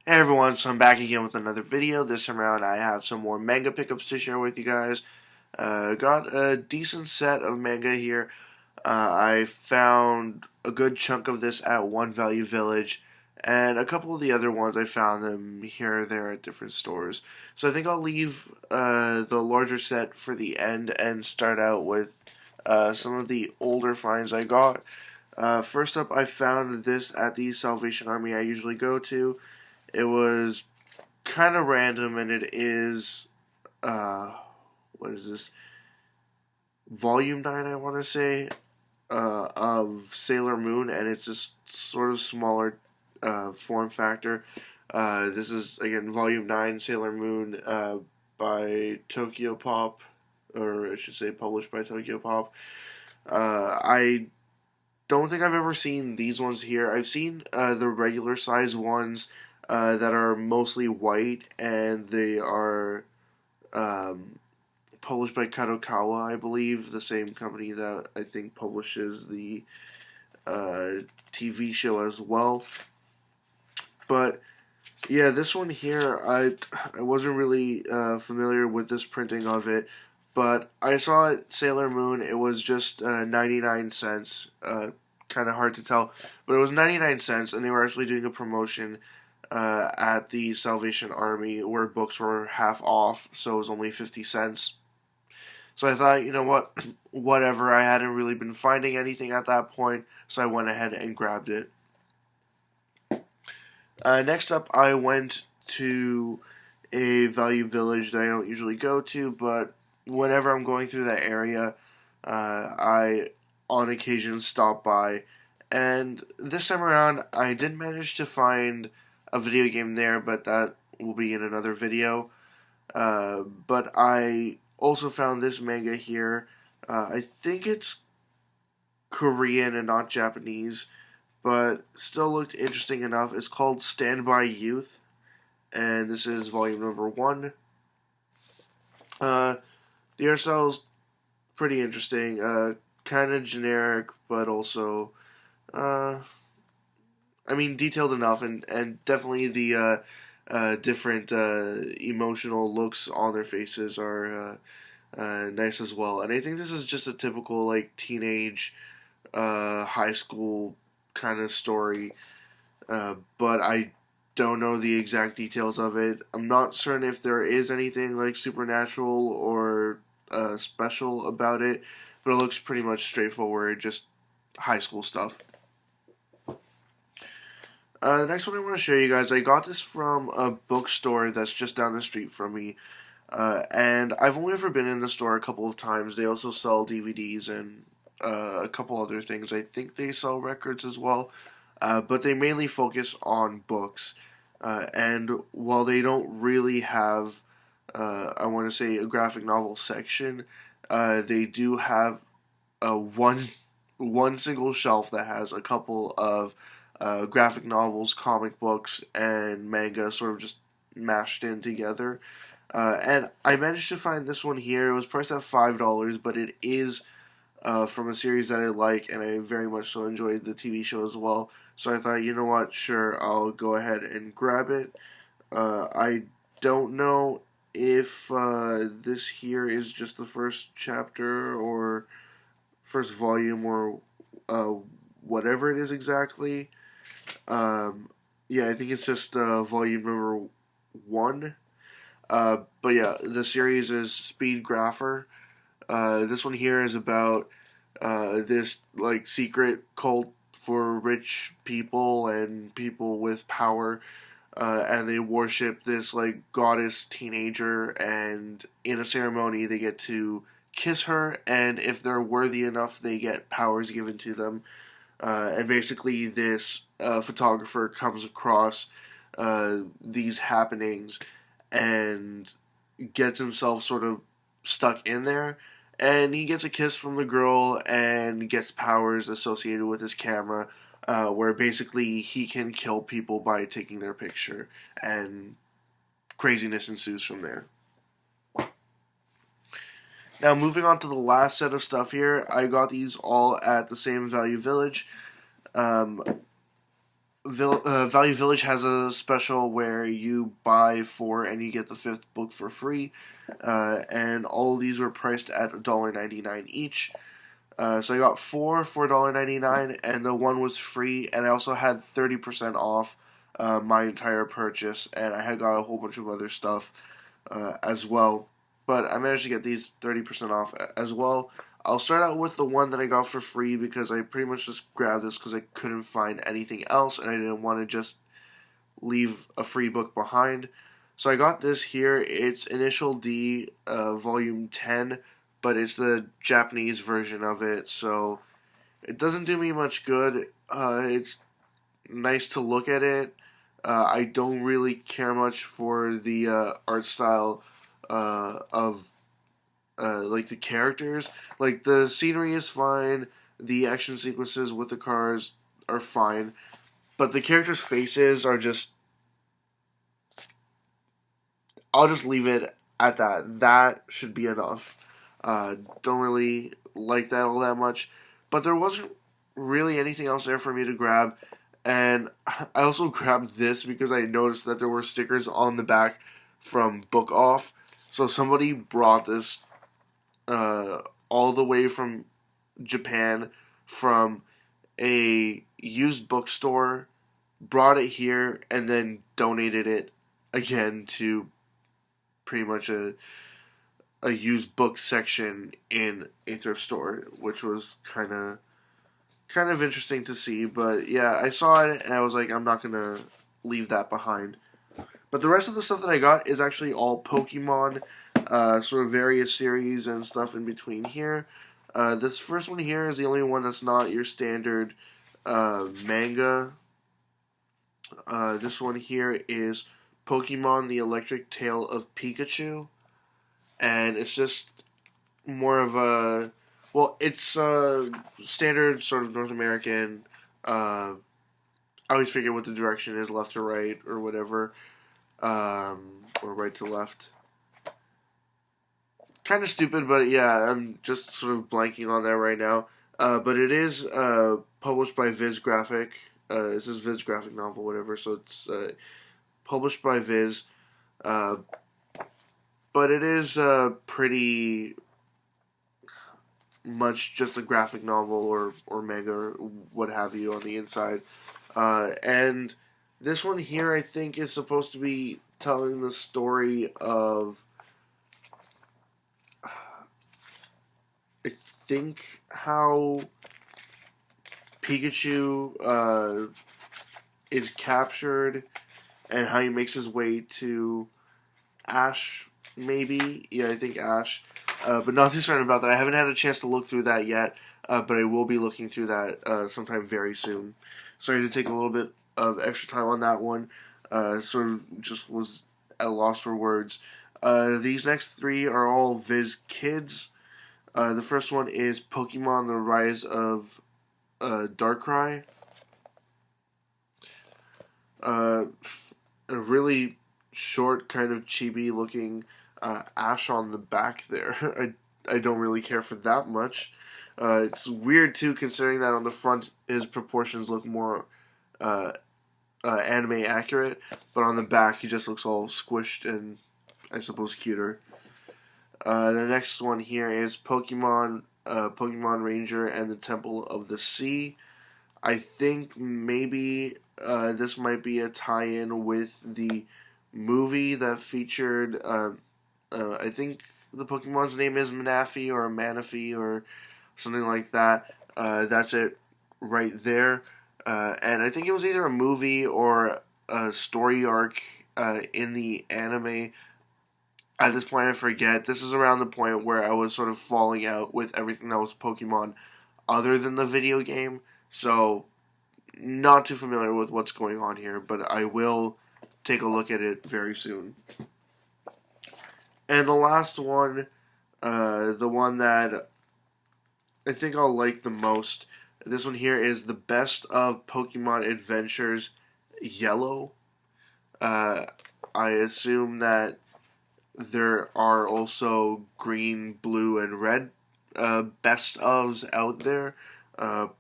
Hey everyone, so I'm back again with another video. This time around I have some more manga pickups to share with you guys. Got a decent set of manga here. I found a good chunk of this at One Value Village, and a couple of the other ones I found them here or there at different stores. So I think I'll leave the larger set for the end and start out with some of the older finds I got. First up, I found this at the Salvation Army I usually go to. It was kind of random, and it is uh, what is this? Volume 9, I want to say, of Sailor Moon, and it's just sort of smaller form factor. This is again Volume 9, Sailor Moon, by Tokyo Pop, or I should say, published by Tokyo Pop. I don't think I've ever seen these ones here. I've seen the regular size ones that are mostly white, and they are um, published by Kadokawa, I believe, the same company that I think publishes the TV show as well. But yeah, this one here, I wasn't really familiar with this printing of it, but I saw it Sailor Moon. It was just 99 cents. Kind of hard to tell, but it was 99 cents, and they were actually doing a promotion at the Salvation Army where books were half off, so it was only 50 cents. So I thought, you know what, whatever. I hadn't really been finding anything at that point, so I went ahead and grabbed it. Next up, I went to a Value Village that I don't usually go to, but whenever I'm going through that area, I on occasion stop by. And this time around, I did manage to find a video game there, but that will be in another video. But I also found this manga here. I think it's Korean and not Japanese, but still looked interesting enough. It's called Standby Youth, and this is volume number 1. Uh, the art style is pretty interesting, kind of generic, but also, uh, I mean, detailed enough, and definitely the different emotional looks on their faces are nice as well. And I think this is just a typical like teenage, high school kind of story, but I don't know the exact details of it. I'm not certain if there is anything like supernatural or special about it, but it looks pretty much straightforward, just high school stuff. The next one I want to show you guys, I got this from a bookstore that's just down the street from me. And I've only ever been in the store a couple of times. They also sell DVDs and a couple other things. I think they sell records as well, but they mainly focus on books. And while they don't really have, I want to say, a graphic novel section, they do have one single shelf that has a couple of graphic novels, comic books, and manga sort of just mashed in together. And I managed to find this one here. It was priced at $5, but it is from a series that I like, and I very much so enjoyed the TV show as well. So I thought, you know what, sure, I'll go ahead and grab it. I don't know if this here is just the first chapter or first volume or uh, whatever it is exactly. Yeah, I think it's just volume number 1. But yeah, the series is Speed Grapher. This one here is about this like secret cult for rich people and people with power, and they worship this like goddess teenager, and in a ceremony they get to kiss her, and if they're worthy enough, they get powers given to them. And basically, this photographer comes across these happenings and gets himself sort of stuck in there. And he gets a kiss from the girl and gets powers associated with his camera, where basically he can kill people by taking their picture, and craziness ensues from there. Now, moving on to the last set of stuff here, I got these all at the same Value Village. Um, Value Village has a special where you buy 4 and you get the 5th book for free, and all of these were priced at $1.99 each. So I got 4 for $1.99, and the one was free, and I also had 30% off my entire purchase, and I had got a whole bunch of other stuff as well. But I managed to get these 30% off as well. I'll start out with the one that I got for free because I pretty much just grabbed this because I couldn't find anything else, and I didn't want to just leave a free book behind. So I got this here. It's Initial D, Volume 10, but it's the Japanese version of it, so it doesn't do me much good. It's nice to look at it. I don't really care much for the art style of like the characters. Like the scenery is fine, the action sequences with the cars are fine, but the characters' faces are just. I'll just leave it at that. That should be enough. Don't really like that all that much, but there wasn't really anything else there for me to grab. And I also grabbed this because I noticed that there were stickers on the back from Book Off. So somebody brought this all the way from Japan from a used bookstore, brought it here, and then donated it again to pretty much a used book section in a thrift store, which was kind of interesting to see. But yeah, I saw it and I was like, I'm not gonna leave that behind. But the rest of the stuff that I got is actually all Pokemon, sort of various series and stuff in between here. This first one here is the only one that's not your standard manga. This one here is Pokemon The Electric Tale of Pikachu. And it's just more of a. Well, it's standard sort of North American. I always figure what the direction is, left to right or whatever. Or right to left. Kind of stupid, but yeah, I'm just sort of blanking on that right now. But it is published by Viz Graphic. This is Viz Graphic novel, whatever. So it's published by Viz. But it is pretty much just a graphic novel or manga or what have you on the inside. And this one here, I think, is supposed to be telling the story of, I think, how Pikachu is captured and how he makes his way to Ash, maybe. Yeah, I think Ash. But not too certain about that. I haven't had a chance to look through that yet, but I will be looking through that sometime very soon. Sorry to take a little bit of extra time on that one. Sort of just was at a loss for words. These next 3 are all Viz Kids. The first one is Pokemon The Rise of Darkrai. A really short, kind of chibi looking Ash on the back there. I don't really care for that much. It's weird too, considering that on the front his proportions look more anime accurate, but on the back he just looks all squished and I suppose cuter. The next one here is Pokemon Ranger and the Temple of the Sea. I think maybe this might be a tie-in with the movie that featured, I think the Pokemon's name is Manaphy or Manaphy or something like that. That's it right there. And I think it was either a movie or a story arc in the anime. At this point, I forget. This is around the point where I was sort of falling out with everything that was Pokemon other than the video game. So, not too familiar with what's going on here, but I will take a look at it very soon. And the last one, the one that I think I'll like the most, this one here is the Best of Pokemon Adventures Yellow. I assume that there are also green, blue, and red best ofs out there.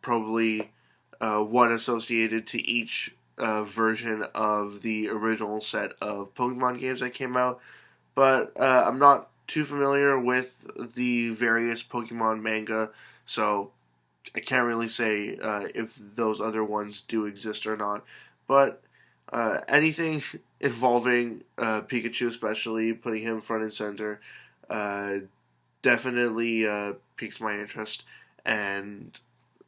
Probably one associated to each version of the original set of Pokemon games that came out, but I'm not too familiar with the various Pokemon manga, so I can't really say if those other ones do exist or not. But anything involving Pikachu, especially putting him front and center, uh, definitely piques my interest, and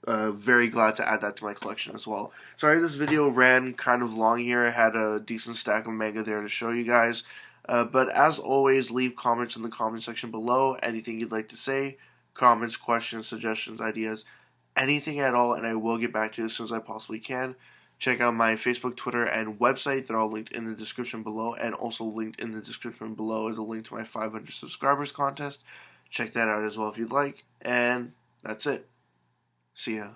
very glad to add that to my collection as well. Sorry this video ran kind of long here. I had a decent stack of manga there to show you guys. But as always, leave comments in the comment section below. Anything you'd like to say, comments, questions, suggestions, ideas, anything at all, and I will get back to you as soon as I possibly can. Check out my Facebook, Twitter, and website. They're all linked in the description below, and also linked in the description below is a link to my 500 subscribers contest. Check that out as well if you'd like, and that's it. See ya.